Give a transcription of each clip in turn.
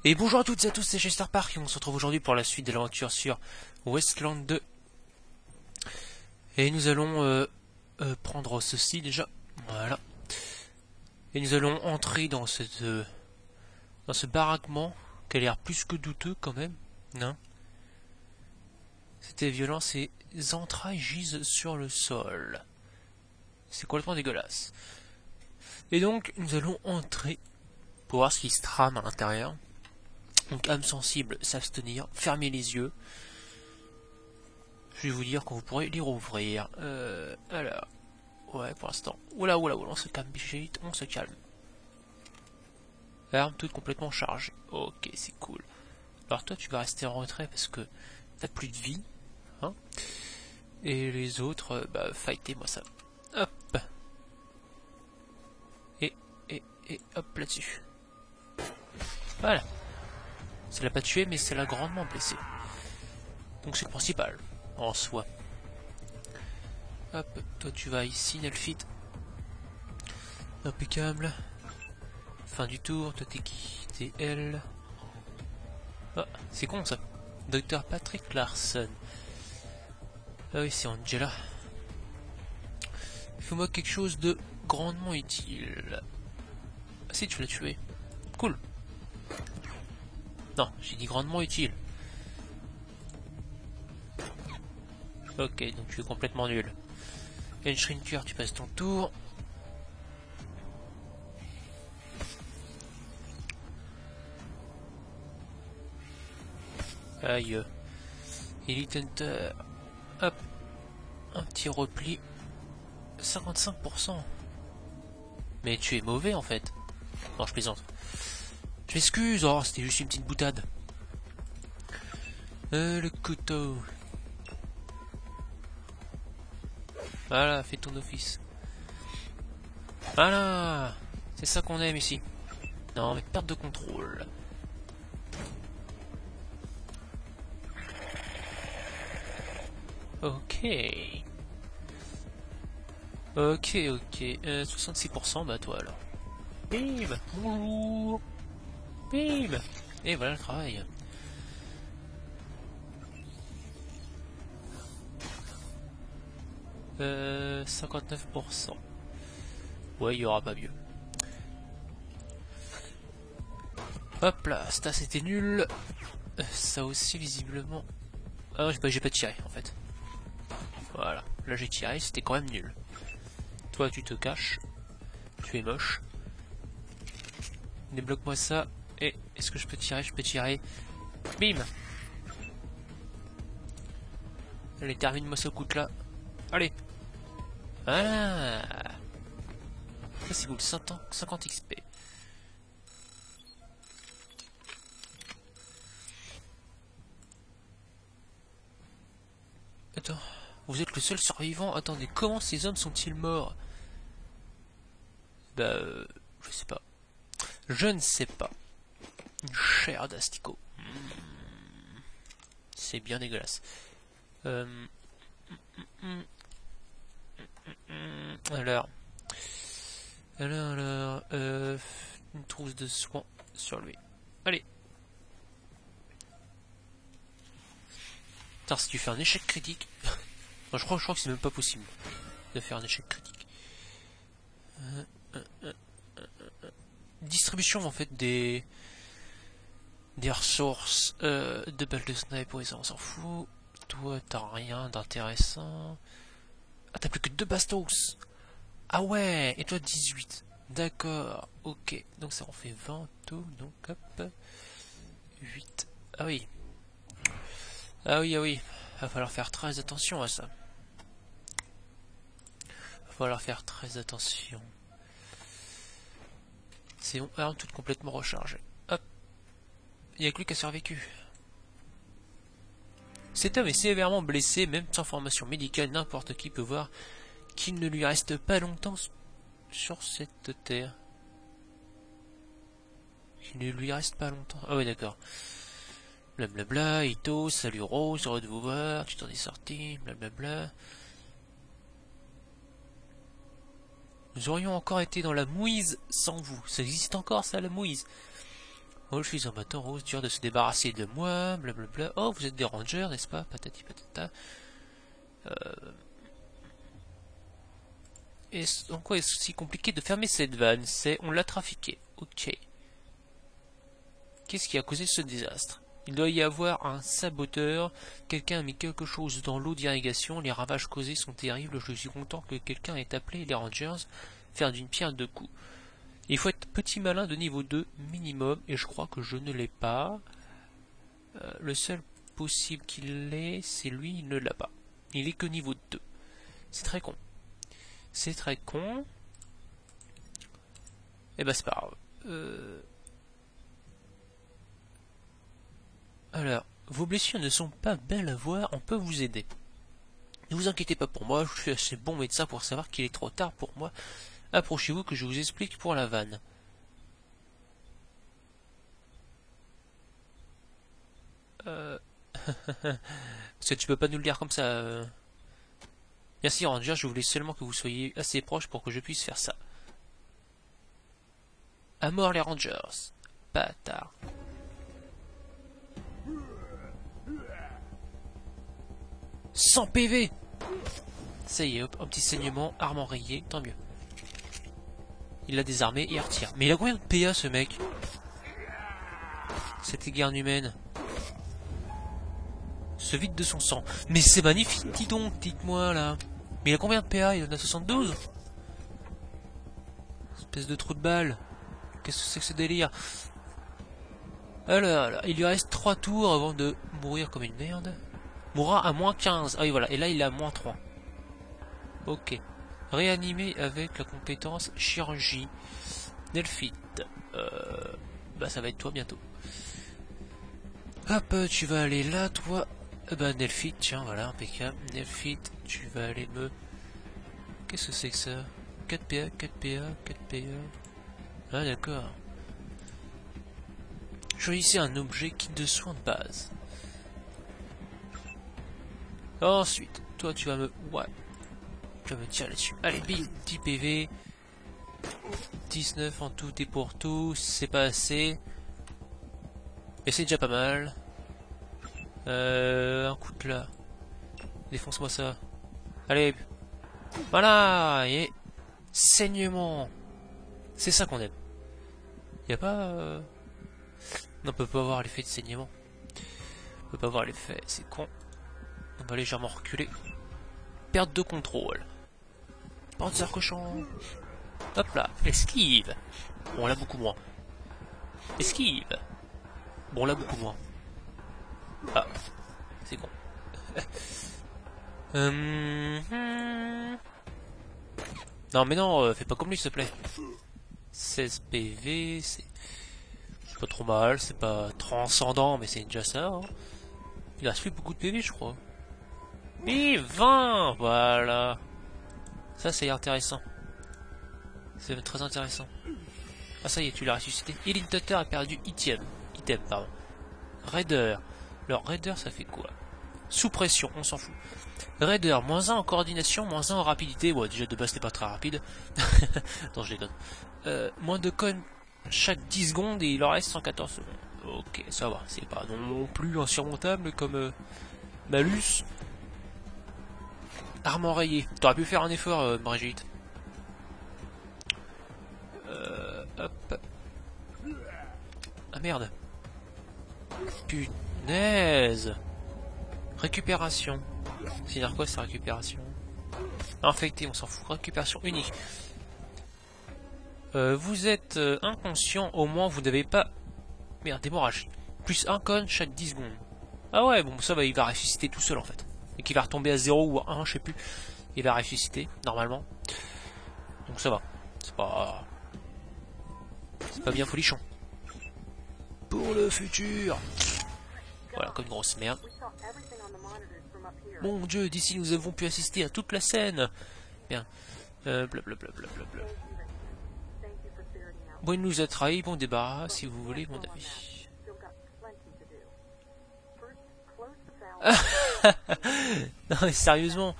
Et bonjour à toutes et à tous, c'est Chester Park et on se retrouve aujourd'hui pour la suite de l'aventure sur Westland 2. Et nous allons prendre ceci déjà, voilà. Et nous allons entrer dans dans ce baraquement qui a l'air plus que douteux quand même, non? C'était violent, ces entrailles gisent sur le sol. C'est complètement dégueulasse. Et donc nous allons entrer pour voir ce qui se trame à l'intérieur. Donc âme sensible, s'abstenir, fermer les yeux. Je vais vous dire quand vous pourrez les rouvrir. Alors, ouais, pour l'instant. Oula, on se calme, bichette, on se calme. Arme toute complètement chargée. Ok, c'est cool. Alors toi, tu vas rester en retrait parce que t'as plus de vie, hein. Et les autres, bah, fightez-moi ça. Hop. Et, et hop là-dessus. Voilà. Ça l'a pas tué, mais ça l'a grandement blessé. Donc c'est le principal, en soi. Hop, toi tu vas ici, Nelfit. Impeccable. Fin du tour, toi t'es qui? T'es elle. Ah, c'est con ça. Dr Patrick Larson. Ah oui, c'est Angela. Fais-moi quelque chose de grandement utile. Ah si, tu l'as tué. Cool. Non, j'ai dit grandement utile. Ok, donc tu es complètement nul. Et Shrinker, tu passes ton tour. Aïe. Elite Hunter. Hop. Un petit repli. 55%. Mais tu es mauvais en fait. Non, je plaisante. Je m'excuse, oh, c'était juste une petite boutade. Le couteau. Voilà, fais ton office. Voilà. C'est ça qu'on aime ici. Non, mais perte de contrôle. Ok. Ok. 66%, bah toi alors. Bim. Bonjour. Bim. Et voilà le travail. Euh, 59%. Ouais, il y aura pas mieux. Hop là, ça c'était nul. Ça aussi visiblement. Ah non, j'ai pas tiré en fait. Voilà, là j'ai tiré, c'était quand même nul. Toi tu te caches. Tu es moche. Débloque-moi ça. Et est-ce que je peux tirer? Je peux tirer. Bim. Allez, termine-moi ce coup là. Allez. Voilà. Ça c'est cool, 50 XP. Attends, vous êtes le seul survivant. Attendez, comment ces hommes sont-ils morts? Bah, je sais pas. Je ne sais pas. Une chair d'asticot. C'est bien dégueulasse. Alors, une trousse de soins sur lui. Allez. Putain, si tu fais un échec critique, non, je crois que c'est même pas possible de faire un échec critique. Distribution en fait des ressources, de balles de snipe, ouais, ça on s'en fout. Toi, t'as rien d'intéressant. Ah, t'as plus que 2 bastos. Ah ouais, et toi 18. D'accord, ok. Donc ça en fait 20 tout, donc hop. 8. Ah oui. Ah oui. Va falloir faire très attention à ça. Va falloir faire très attention. C'est bon, arme toute complètement rechargée. Hop. Il n'y a que lui qui a survécu. Cet homme est sévèrement blessé, même sans formation médicale, n'importe qui peut voir qu'il ne lui reste pas longtemps sur cette terre. Il ne lui reste pas longtemps. Ah ouais, d'accord. Blablabla, Ito, salut Rose, heureux de vous voir, tu t'en es sorti, blablabla. Nous aurions encore été dans la mouise sans vous. Ça existe encore ça, la mouise? Oh, je suis un bâton rose, dur de se débarrasser de moi, blablabla. Oh, vous êtes des rangers, n'est-ce pas? Patati patata. Et en quoi est-ce si compliqué de fermer cette vanne? C'est, on l'a trafiqué. Ok. Qu'est-ce qui a causé ce désastre? Il doit y avoir un saboteur. Quelqu'un a mis quelque chose dans l'eau d'irrigation. Les ravages causés sont terribles. Je suis content que quelqu'un ait appelé les rangers. Faire d'une pierre deux coups. Il faut être petit malin de niveau 2 minimum. Et je crois que je ne l'ai pas. Le seul possible qu'il l'ait, c'est lui, il ne l'a pas. Il est que niveau 2. C'est très con. C'est très con. Et bah c'est pas grave. Alors, vos blessures ne sont pas belles à voir, on peut vous aider. Ne vous inquiétez pas pour moi, je suis assez bon médecin pour savoir qu'il est trop tard pour moi. Approchez-vous que je vous explique pour la vanne. Parce que tu peux pas nous le dire comme ça. Merci Ranger, je voulais seulement que vous soyez assez proche pour que je puisse faire ça. À mort les Rangers. Bâtard. « 100 PV !» Ça y est, hop, un petit saignement, arme enrayée, tant mieux. Il l'a désarmé et il retire. Mais il a combien de PA ce mec? Cette guerre humaine. Se vide de son sang. Mais c'est magnifique, dis donc, dites-moi là. Mais il a combien de PA? Il en a 72. Espèce de trou de balle. Qu'est-ce que c'est que ce délire? Alors, là, il lui reste 3 tours avant de mourir comme une merde. Mourra à moins 15. Ah oui, voilà. Et là, il est à moins 3. Ok. Réanimé avec la compétence chirurgie. Nelphite. Bah, ça va être toi bientôt. Hop, tu vas aller là, toi. Bah, Nelphite, tiens, voilà, impeccable. Nelphite, tu vas aller me... Qu'est-ce que c'est que ça? 4 PA, 4 PA, 4 PA. Ah, d'accord. Choisissez un objet kit de soins de base. Ensuite, toi, tu vas me... Ouais. Tu vas me tirer là-dessus. Allez, bim, 10 PV. 19 en tout et pour tout. C'est pas assez. Mais c'est déjà pas mal. Un coup de là. Défonce-moi ça. Allez. Voilà. Et saignement. C'est ça qu'on aime. Y a pas... Non, on peut pas avoir l'effet de saignement. On peut pas avoir l'effet. C'est con. On va légèrement reculer. Perte de contrôle. Panzer cochon. Hop là. Esquive. Bon, là beaucoup moins. Esquive. Bon, là beaucoup moins. Ah. C'est con. Non mais non, fais pas comme lui s'il te plaît. 16 PV, c'est pas trop mal, c'est pas transcendant mais c'est déjà ça. Hein. Il reste plus beaucoup de PV je crois. Et 20, voilà. Ça c'est intéressant. C'est très intéressant. Ah ça y est, tu l'as ressuscité. Healing Tutter a perdu item, pardon. Raider. Alors Raider ça fait quoi? Sous pression, on s'en fout. Raider, moins 1 en coordination, moins 1 en rapidité. Bon, déjà de base, c'était pas très rapide. Non, je déconne. Moins de con chaque 10 secondes et il leur reste 114 secondes. Ok, ça va. C'est pas non plus insurmontable comme malus. Arme enrayée. T'aurais pu faire un effort, Brigitte. Hop. Ah merde. Punaise. Récupération. C'est-à-dire quoi, cette récupération? Infecté, on s'en fout. Récupération unique. Vous êtes inconscient, au moins vous n'avez pas... Merde, hémorragie. Plus un con chaque 10 secondes. Ah ouais, bon, ça va, il va ressusciter tout seul en fait. Et qu'il va retomber à 0 ou à 1, je sais plus. Il va ressusciter, normalement. Donc ça va. C'est pas... C'est pas bien folichon. Pour le futur. Voilà, comme une grosse merde. Mon dieu, d'ici nous avons pu assister à toute la scène. Bien. Blablabla. Bon, il nous a trahi, bon débarras, si vous voulez mon avis. Non mais sérieusement.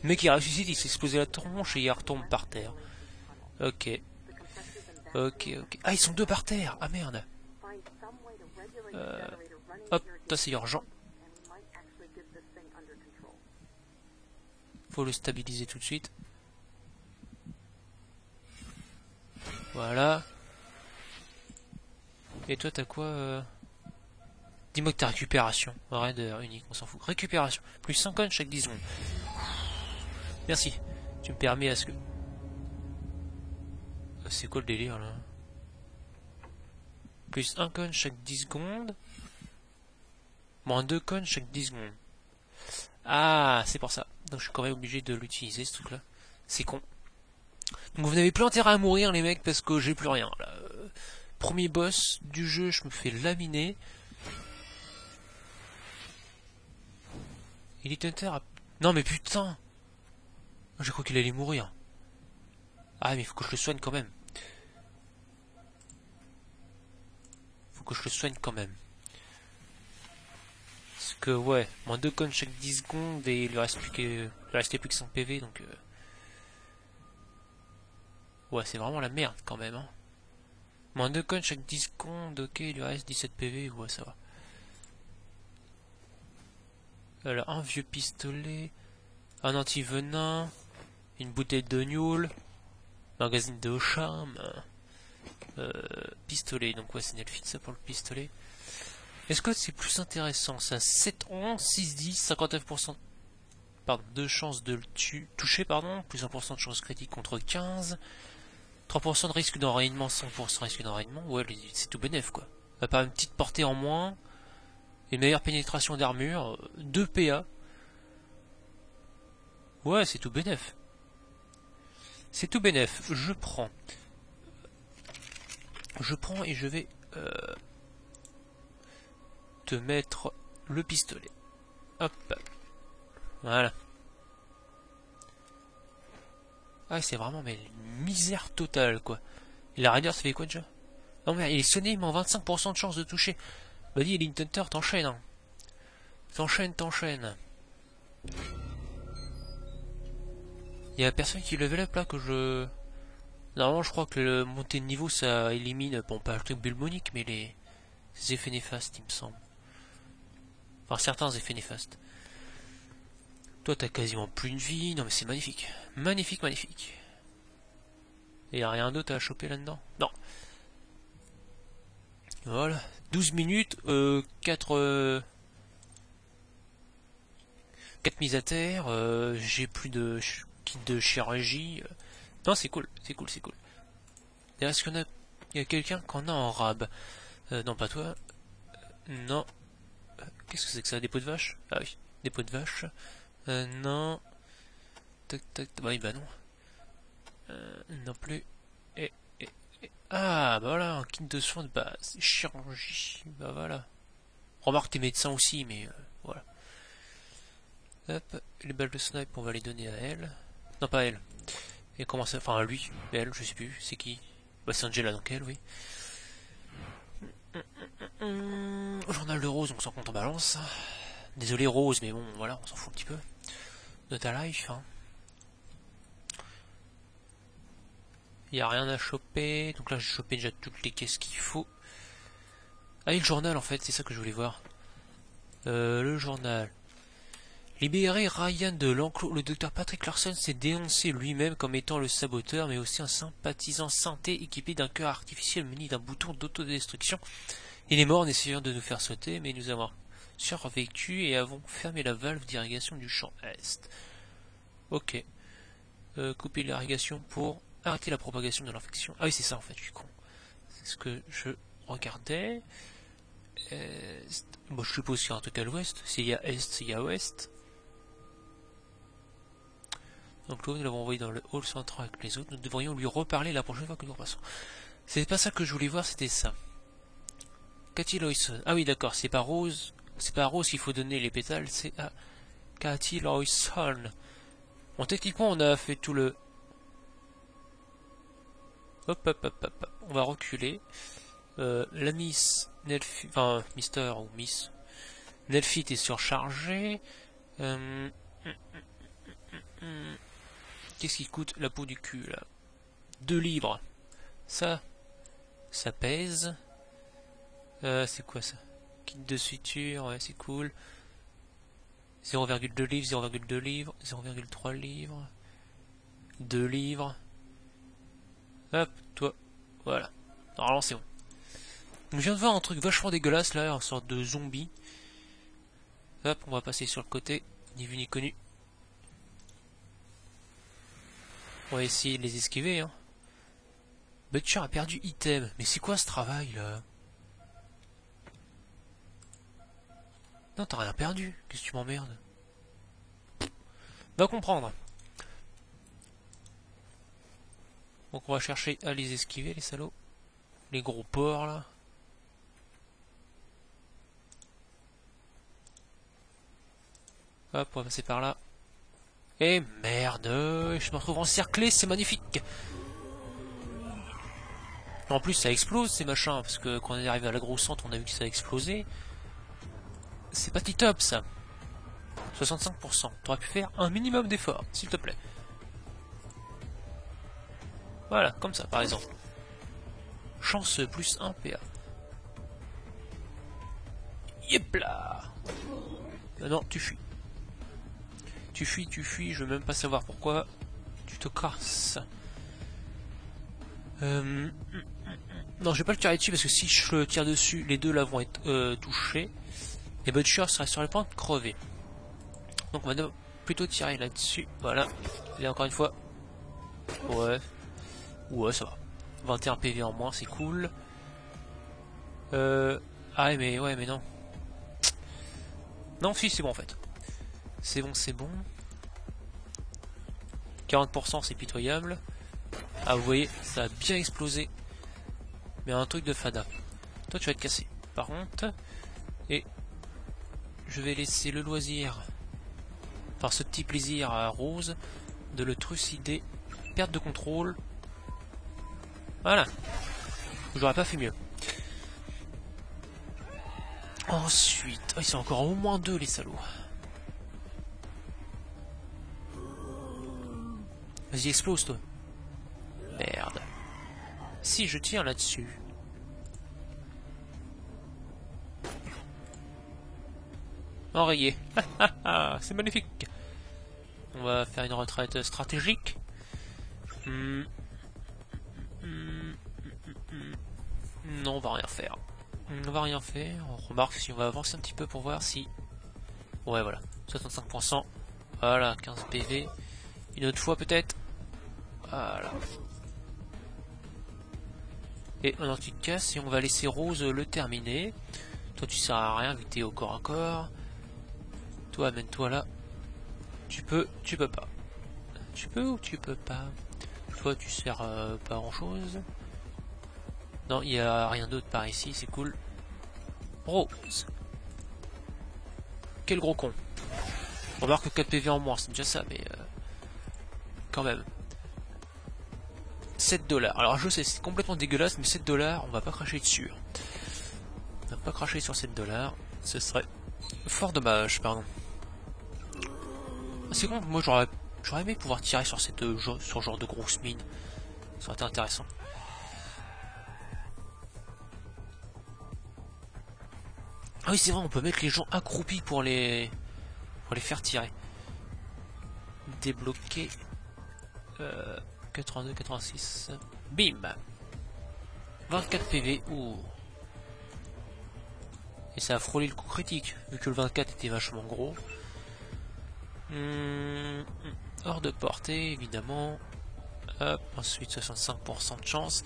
Le mec il ressuscite, il s'est explosé la tronche et il retombe par terre. Ok. Ok. Ah, ils sont deux par terre. Ah merde. Hop, ça c'est urgent. Faut le stabiliser tout de suite. Voilà. Et toi t'as quoi Dis-moi que t'as récupération. Raider unique, on s'en fout. Récupération. Plus 5 coins chaque 10 secondes. Merci. Tu me permets à ce que... C'est quoi le délire là? Plus 1 coin chaque 10 secondes. Moins 2 coins chaque 10 secondes. Ah, c'est pour ça. Donc je suis quand même obligé de l'utiliser ce truc là. C'est con. Donc vous n'avez plus intérêt à mourir les mecs parce que j'ai plus rien là. Premier boss du jeu, je me fais laminer. Il est Hunter à... Non mais putain. J'ai cru qu'il allait mourir. Ah mais il faut que je le soigne quand même. Faut que je le soigne quand même. Parce que ouais, moins 2 cons chaque 10 secondes et il lui reste plus que... il restait plus que 100 PV donc... Ouais c'est vraiment la merde quand même hein. Moins 2 cons chaque 10 secondes, ok il lui reste 17 PV, ouais ça va. Alors un vieux pistolet, un anti-venin, une bouteille de Newell, magazine de charme, pistolet, donc ouais c'est Nelfit ça pour le pistolet. Est-ce que c'est plus intéressant ça? 7, 11, 6, 10, 59% pardon, de chance de le toucher, pardon, plus 1% de chance critique contre 15, 3% de risque d'enrayement, 100% risque d'enrayement, ouais c'est tout bénef quoi. À part une petite portée en moins, une meilleure pénétration d'armure, 2 PA. Ouais c'est tout bénef. C'est tout bénef, je prends. Je prends et je vais te mettre le pistolet. Hop. Voilà. Ah c'est vraiment mais une misère totale quoi. Et la Raider ça fait quoi déjà? Non mais il est sonné, il m'a 25% de chance de toucher. Bah dis Elite Hunter, t'enchaînes hein. T'enchaînes. Il y a personne qui level up là que je... Normalement je crois que le montée de niveau ça élimine, bon pas le truc bulmonique mais les effets néfastes il me semble. Enfin certains effets néfastes. Toi t'as quasiment plus de vie, non mais c'est magnifique. Magnifique, magnifique. Et y a rien d'autre à choper là-dedans? Non. Voilà. 12 minutes, 4 mises à terre, j'ai plus de kit de chirurgie. Non c'est cool, c'est cool, c'est cool. Est-ce qu'on a... Il y a quelqu'un qu'on a en rab. Non pas toi. Non. Qu'est-ce que c'est que ça? Des pots de vache? Ah oui, des pots de vache. Non. Tac tac. Bah oui bah non. Non plus. Et, ah bah voilà, un kit de soins de base. Chirurgie. Bah voilà. Remarque t'es médecin aussi, mais voilà. Hop, les balles de snipe on va les donner à elle. Non pas à elle. Et comment ça... Enfin à lui. Elle, je sais plus. C'est qui? Bah c'est Angela donc elle, oui. Journal de Rose, on s'en compte en balance. Désolé Rose, mais bon, voilà, on s'en fout un petit peu. De ta life, hein. Il n'y a rien à choper. Donc là, j'ai chopé déjà toutes les caisses qu'il faut. Ah, et le journal, en fait, c'est ça que je voulais voir. Le journal. Libéré Ryan de l'enclos, le docteur Patrick Larson s'est dénoncé lui-même comme étant le saboteur, mais aussi un sympathisant synthé équipé d'un cœur artificiel muni d'un bouton d'autodestruction. Il est mort en essayant de nous faire sauter, mais nous avons survécu et avons fermé la valve d'irrigation du champ Est. Ok. Couper l'irrigation pour arrêter la propagation de l'infection. Ah oui, c'est ça en fait, je suis con. C'est ce que je regardais. Bon, je suppose qu'il y a un truc à l'ouest. S'il y a est, il y a ouest. Donc là, nous l'avons envoyé dans le hall central avec les autres. Nous devrions lui reparler la prochaine fois que nous repassons. C'est pas ça que je voulais voir, c'était ça. Cathy Loyson. Ah oui, d'accord, c'est pas Rose. C'est pas à Rose qu'il faut donner les pétales, c'est à Cathy Loyson. Bon, techniquement, on a fait tout le... Hop, hop, hop, hop, hop. On va reculer. La Miss Nelfit, enfin, Mister ou Miss Nelfit est surchargé. Qu'est-ce qui coûte la peau du cul, là? 2 livres. Ça pèse. C'est quoi ça? Kit de suture, ouais c'est cool. 0,2 livres, 0,2 livres, 0,3 livres, 2 livres. Hop, toi, voilà. Normalement c'est bon. Donc, je viens de voir un truc vachement dégueulasse là, une sorte de zombie. Hop, on va passer sur le côté, ni vu ni connu. On va essayer de les esquiver, hein. Butcher a perdu item. Mais c'est quoi ce travail là? Non, t'as rien perdu. Qu'est-ce que tu m'emmerdes? Va comprendre. Donc on va chercher à les esquiver, les salauds. Les gros porcs là. Hop, on va passer par là. Et merde, je me retrouve encerclé, c'est magnifique. En plus ça explose ces machins, parce que quand on est arrivé à la grosse centre, on a vu que ça a explosé. C'est pas top ça. 65%. T'aurais pu faire un minimum d'effort, s'il te plaît. Voilà, comme ça par exemple. Chance plus 1 PA. Yep là. Non, tu fuis. Tu fuis, je veux même pas savoir pourquoi. Tu te casses. Non, je vais pas le tirer dessus parce que si je le tire dessus, les deux là vont être touchés. Et Butcher serait sur le point de crever. Donc on va plutôt tirer là-dessus. Voilà. Et encore une fois. Ouais. Ouais, ça va. 21 PV en moins, c'est cool. Ah ouais, mais non. Non, si, c'est bon en fait. C'est bon, c'est bon. 40% c'est pitoyable. Ah, vous voyez, ça a bien explosé. Mais un truc de fada. Toi, tu vas être cassé. Par contre, et je vais laisser le loisir, enfin ce petit plaisir à Rose, de le trucider. Perte de contrôle. Voilà. J'aurais pas fait mieux. Ensuite, oh, ils sont encore au moins deux les salauds. Vas-y, explose toi. Merde. Si je tire là-dessus. Enrayé. C'est magnifique. On va faire une retraite stratégique. Non, on va rien faire. On va rien faire. On remarque si on va avancer un petit peu pour voir si... Ouais, voilà. 65%. Voilà, 15 PV. Une autre fois peut-être. Voilà. Et maintenant tu te casses et on va laisser Rose le terminer. Toi tu sers à rien vu que t'es au corps à corps. Toi amène-toi là. Tu peux pas. Tu peux ou tu peux pas? Toi tu sers pas grand chose. Non, il n'y a rien d'autre par ici, c'est cool. Rose. Quel gros con. On marque 4 PV en moins, c'est déjà ça, mais quand même. 7$. Alors je sais, c'est complètement dégueulasse, mais 7$, on va pas cracher dessus. On va pas cracher sur 7$. Ce serait fort dommage, pardon. C'est con, moi j'aurais aimé pouvoir tirer sur cette sur genre de grosse mine. Ça aurait été intéressant. Ah oui c'est vrai, on peut mettre les gens accroupis pour les faire tirer. Débloquer 82, 86. Bim. 24 PV. Ouh. Et ça a frôlé le coup critique, vu que le 24 était vachement gros. Hors de portée, évidemment. Hop, ensuite 65% de chance.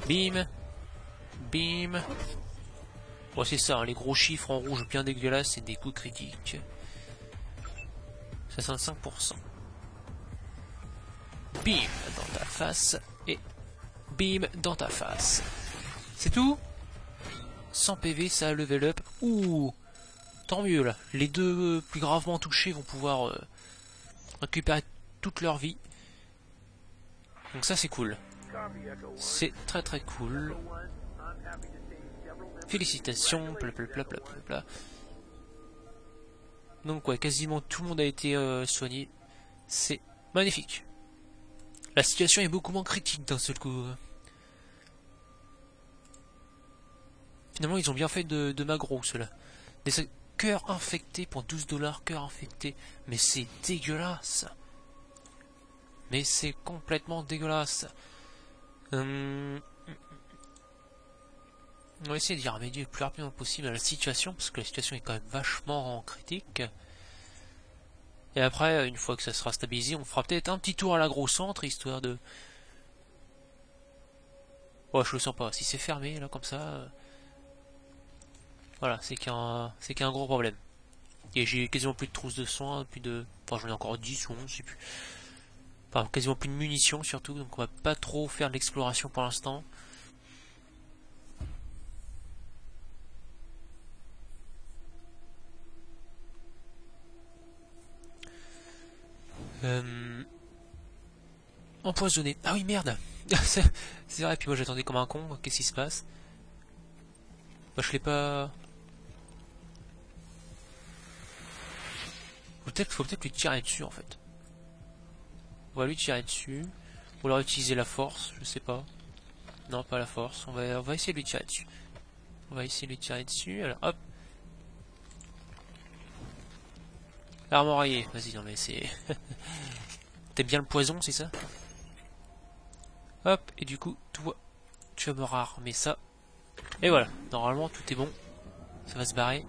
Bim. Bim. Bon, c'est ça, hein, les gros chiffres en rouge bien dégueulasses, c'est des coups critiques. 65%. Bim dans ta face. Et bim dans ta face. C'est tout? 100 PV, ça a level up. Ouh. Tant mieux là. Les deux plus gravement touchés vont pouvoir récupérer toute leur vie. Donc ça c'est cool. C'est très très cool. Félicitations. Blablabla. Donc ouais, quasiment tout le monde a été soigné. C'est magnifique. La situation est beaucoup moins critique d'un seul coup. Finalement, ils ont bien fait de m'aggro, ceux-là. Des cœurs infectés pour 12 $, cœurs infectés. Mais c'est dégueulasse. Mais c'est complètement dégueulasse. On va essayer d'y remédier le plus rapidement possible à la situation, parce que la situation est quand même vachement critique. Et après, une fois que ça sera stabilisé, on fera peut-être un petit tour à l'agro-centre, histoire de... Ouais, je le sens pas. Si c'est fermé, là, comme ça... Voilà, c'est qu'il y a un gros problème. Et j'ai quasiment plus de trousses de soins, plus de... Enfin, j'en ai encore 10 ou 11, je sais plus. Enfin, quasiment plus de munitions, surtout, donc on va pas trop faire de l'exploration pour l'instant. Empoisonné. Ah oui, merde. C'est vrai, puis moi j'attendais comme un con, qu'est-ce qui se passe? Bah je l'ai pas... Faut peut-être lui tirer dessus en fait. On va lui tirer dessus. Ou alors utiliser la force, je sais pas. Non, pas la force, on va essayer de lui tirer dessus. On va essayer de lui tirer dessus, alors hop. Armorier, vas-y, non mais c'est... T'aimes bien le poison, c'est ça? Hop, et du coup, toi, tu vas me rarmer ça. Et voilà, normalement tout est bon. Ça va se barrer.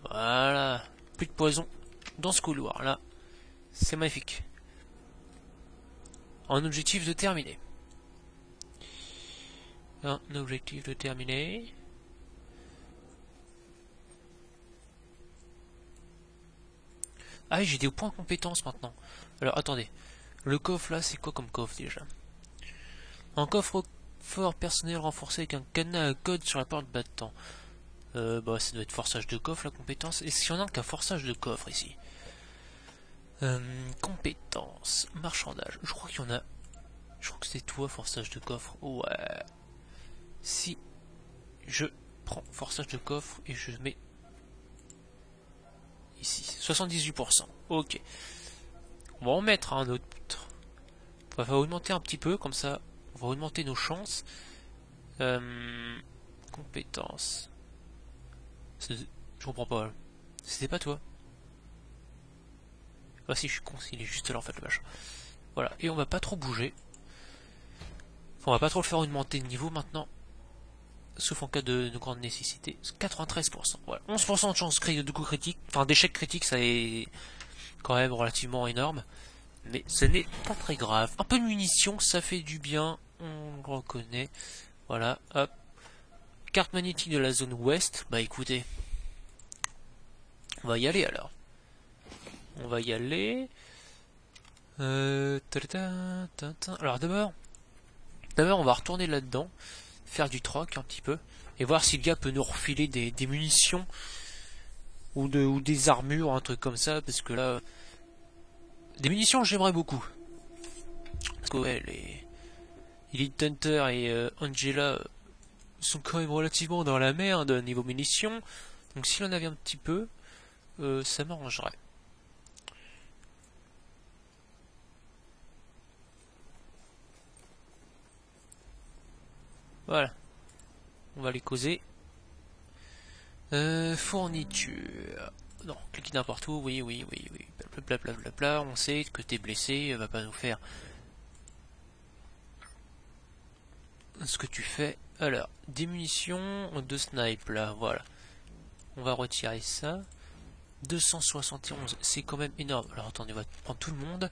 Voilà. Plus de poison dans ce couloir là. C'est magnifique. Un objectif de terminé. Un objectif de terminé. Ah oui, j'ai des points de compétence maintenant. Alors attendez. Le coffre là, c'est quoi comme coffre déjà? Un coffre fort personnel renforcé avec un cadenas à code sur la porte battant. Bah ça doit être forçage de coffre la compétence. Est-ce qu'il y en a qu'un forçage de coffre ici? Compétence, marchandage. Je crois qu'il y en a. Je crois que c'est toi, forçage de coffre. Ouais. Si je prends forçage de coffre et je mets ici 78%. Ok. On va en mettre un autre. On va augmenter un petit peu, comme ça on va augmenter nos chances. Compétences. Je comprends pas. C'était pas toi. Ah si, je suis con, il est juste là en fait le machin. Voilà, et on va pas trop bouger. Enfin, on va pas trop le faire augmenter de niveau maintenant. Sauf en cas de grande nécessité. 93%. Voilà. 11% de chance de coup critique. Enfin d'échec critique, ça est quand même relativement énorme. Mais ce n'est pas très grave. Un peu de munitions, ça fait du bien. On le reconnaît. Voilà, hop. Carte magnétique de la zone ouest. Bah écoutez. On va y aller alors. On va y aller. Alors d'abord, on va retourner là-dedans, faire du troc un petit peu, et voir si le gars peut nous refiler des munitions ou des armures, un truc comme ça, parce que là, des munitions j'aimerais beaucoup. Parce que ouais, les Elite Hunter et Angela sont quand même relativement dans la merde niveau munitions, donc s'il en avait un petit peu, ça m'arrangerait. Voilà. On va les causer. Fourniture. Non, cliquez n'importe où, oui. Blablabla, on sait que t'es blessé, va pas nous faire ce que tu fais. Alors, des munitions de snipe là, voilà. On va retirer ça. 271, c'est quand même énorme. Alors attendez, on va prendre tout le monde.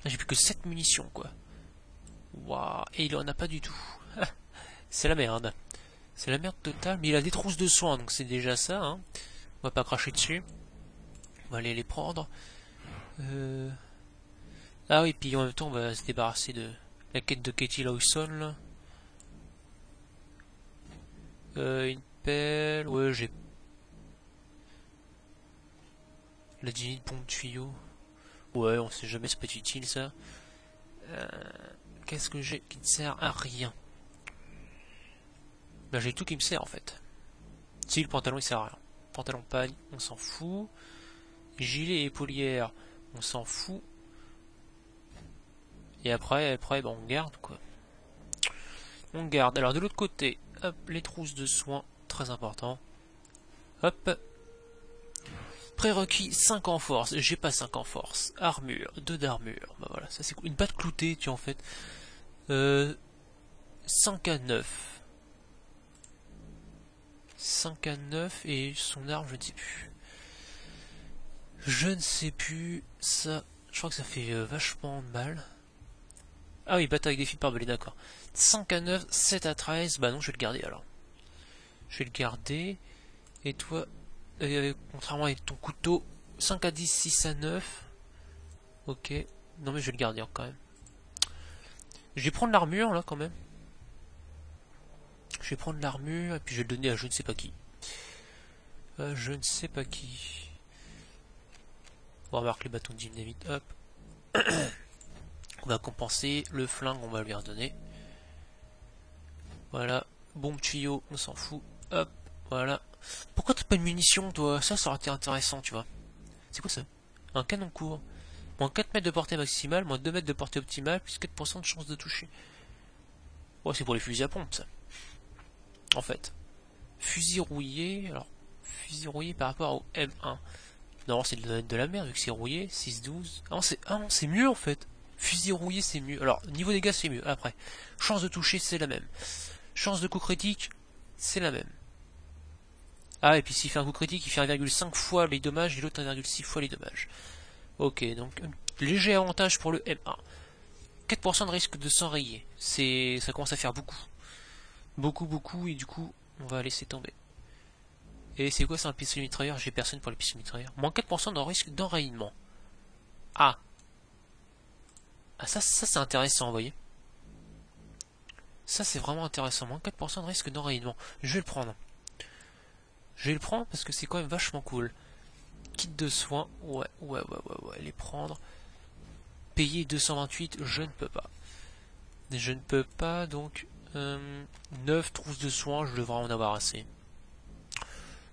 J'ai plus que 7 munitions quoi. Waouh, et il en a pas du tout. C'est la merde. C'est la merde totale, mais il a des trousses de soins, donc c'est déjà ça. Hein. On va pas cracher dessus. On va aller les prendre. Ah oui, puis en même temps, on va se débarrasser de la quête de Katie Lawson. Une pelle. Ouais, j'ai. La dynamite pompe tuyau. Ouais, on sait jamais, ça peut être utile ça. Qu'est-ce que j'ai qui ne sert à rien? Bah, j'ai tout qui me sert en fait. Si, le pantalon il sert à rien. Pantalon pagne, on s'en fout. Gilet et polière, on s'en fout. Et après bah, on garde quoi. On garde. Alors de l'autre côté, Hop, les trousses de soins, très important. Hop. Prérequis 5 en force, j'ai pas 5 en force. Armure, 2 d'armure. Bah voilà, ça c'est cool. Une batte cloutée, tu en fait. 5 à 9. 5 à 9 et son arme, je ne sais plus. Je ne sais plus. Ça, je crois que ça fait vachement mal. Ah oui, batte avec des fils barbelés, d'accord. 5 à 9, 7 à 13. Bah non, je vais le garder alors. Je vais le garder. Et toi, contrairement avec ton couteau, 5 à 10, 6 à 9. Ok. Non mais je vais le garder quand même. Je vais prendre l'armure là quand même. Je vais prendre l'armure et puis je vais le donner à je ne sais pas qui. Je ne sais pas qui. On remarque les bâtons de dynamite. Hop. On va compenser. Le flingue, on va lui redonner. Voilà. Bombe tuyau, on s'en fout. Hop. Voilà. Pourquoi t'as pas de munitions, toi? Ça aurait été intéressant, tu vois. C'est quoi ça? Un canon court. Moins 4 mètres de portée maximale, moins 2 mètres de portée optimale, plus 4% de chance de toucher. Ouais, c'est pour les fusils à pompe, ça. En fait. Fusil rouillé. Alors, fusil rouillé par rapport au M1. Non, c'est de la merde vu que c'est rouillé. 6-12. Ah non, c'est mieux en fait. Fusil rouillé, c'est mieux. Alors, niveau dégâts, c'est mieux. Après, chance de toucher, c'est la même. Chance de coup critique, c'est la même. Ah, et puis s'il fait un coup critique, il fait 1,5 fois les dommages et l'autre 1,6 fois les dommages. Ok, donc léger avantage pour le M1. 4% de risque de s'enrayer. Ça commence à faire beaucoup. Beaucoup, et du coup, on va laisser tomber. Et c'est quoi ça un pistolet mitrailleur? J'ai personne pour les pistolets mitrailleurs. Moins 4% de risque d'enrayement. Ah. Ah ça c'est intéressant, vous voyez. Ça c'est vraiment intéressant. Moins 4% de risque d'enrayement. Je vais le prendre. Je vais le prendre parce que c'est quand même vachement cool. Kit de soins. Ouais. Les prendre. Payer 228, je ne peux pas. Je ne peux pas, donc 9 trousses de soins, je devrais en avoir assez.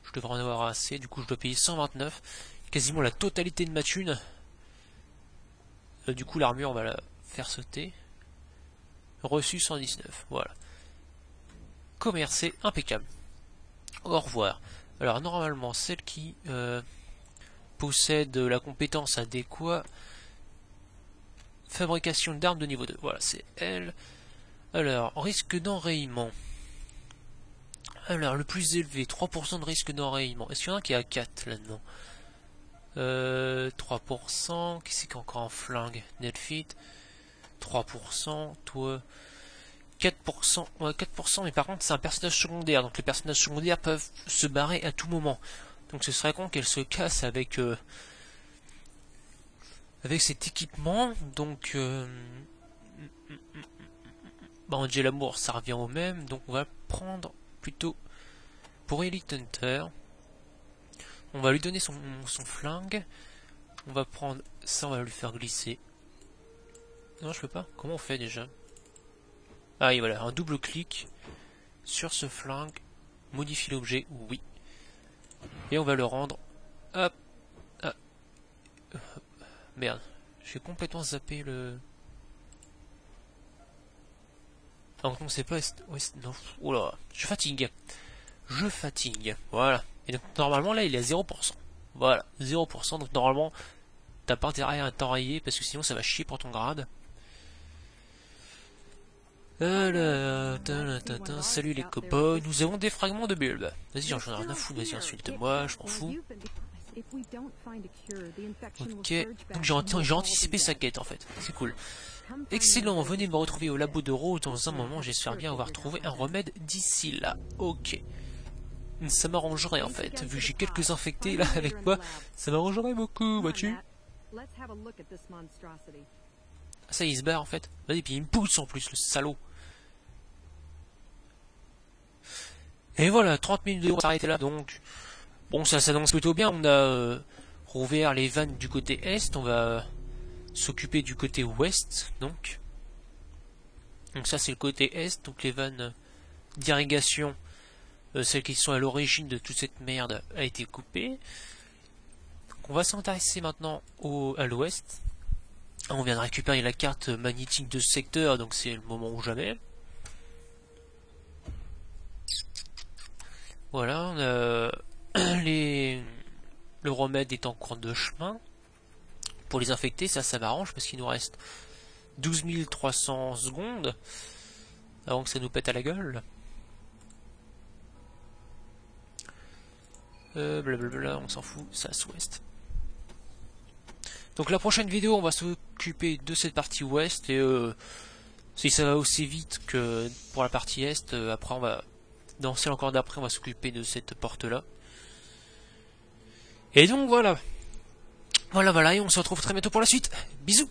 Je devrais en avoir assez, du coup je dois payer 129. Quasiment la totalité de ma thune. Du coup l'armure on va la faire sauter. Reçu 119, voilà. Commercé, impeccable. Au revoir. Alors normalement celle qui possède la compétence adéquate, fabrication d'armes de niveau 2, voilà c'est elle. Alors, risque d'enrayement. Alors, le plus élevé, 3% de risque d'enrayement. Est-ce qu'il y en a qui a 4 là-dedans? 3%. Qui c'est qui a encore un flingue? Netfit. 3%. Toi. 4%. Ouais, 4%, mais par contre, c'est un personnage secondaire. Donc, les personnages secondaires peuvent se barrer à tout moment. Donc, ce serait con qu'elle se casse avec cet équipement. Donc, Angel Amour, ça revient au même. Donc, on va prendre plutôt pour Elite Hunter. On va lui donner son flingue. On va prendre ça, on va lui faire glisser. Non, je peux pas. Comment on fait déjà? Ah et voilà, un double clic sur ce flingue. Modifier l'objet, oui. Et on va le rendre. Hop. Ah. Merde. J'ai complètement zappé le... Donc on sait pas... non. Oula, je fatigue. Je fatigue. Voilà. Et donc normalement là il est à 0%. Voilà, 0%. Donc normalement t'as pas intérêt à t'enrayer parce que sinon ça va chier pour ton grade. Salut les cowboys, nous avons des fragments de bulbe. Vas-y, j'en ai rien à foutre, vas-y, insulte-moi, je m'en fous. Ok, donc j'ai anticipé sa quête en fait, c'est cool. Excellent, venez me retrouver au labo de Rose dans un moment, j'espère bien avoir trouvé un remède d'ici là. Ok. Ça m'arrangerait en fait, vu que j'ai quelques infectés là avec moi, ça m'arrangerait beaucoup, vois-tu? Ça il se barre en fait. Vas-y, puis il me pousse en plus, le salaud. Et voilà, 30 minutes de on s'arrêter là donc. Bon, ça s'annonce plutôt bien. On a rouvert les vannes du côté est. On va s'occuper du côté ouest, donc. Donc ça c'est le côté est. Donc les vannes d'irrigation, celles qui sont à l'origine de toute cette merde, a été coupée. Donc on va s'intéresser maintenant à l'ouest. On vient de récupérer la carte magnétique de ce secteur, donc c'est le moment ou jamais. Voilà, les... le remède est en cours de chemin. Pour les infecter, ça m'arrange parce qu'il nous reste 12 300 secondes avant que ça nous pète à la gueule. Blablabla, on s'en fout, ça ouest. Donc la prochaine vidéo, on va s'occuper de cette partie ouest et si ça va aussi vite que pour la partie est, après on va danser encore d'après, on va s'occuper de cette porte là. Et donc voilà. Voilà, et on se retrouve très bientôt pour la suite. Bisous.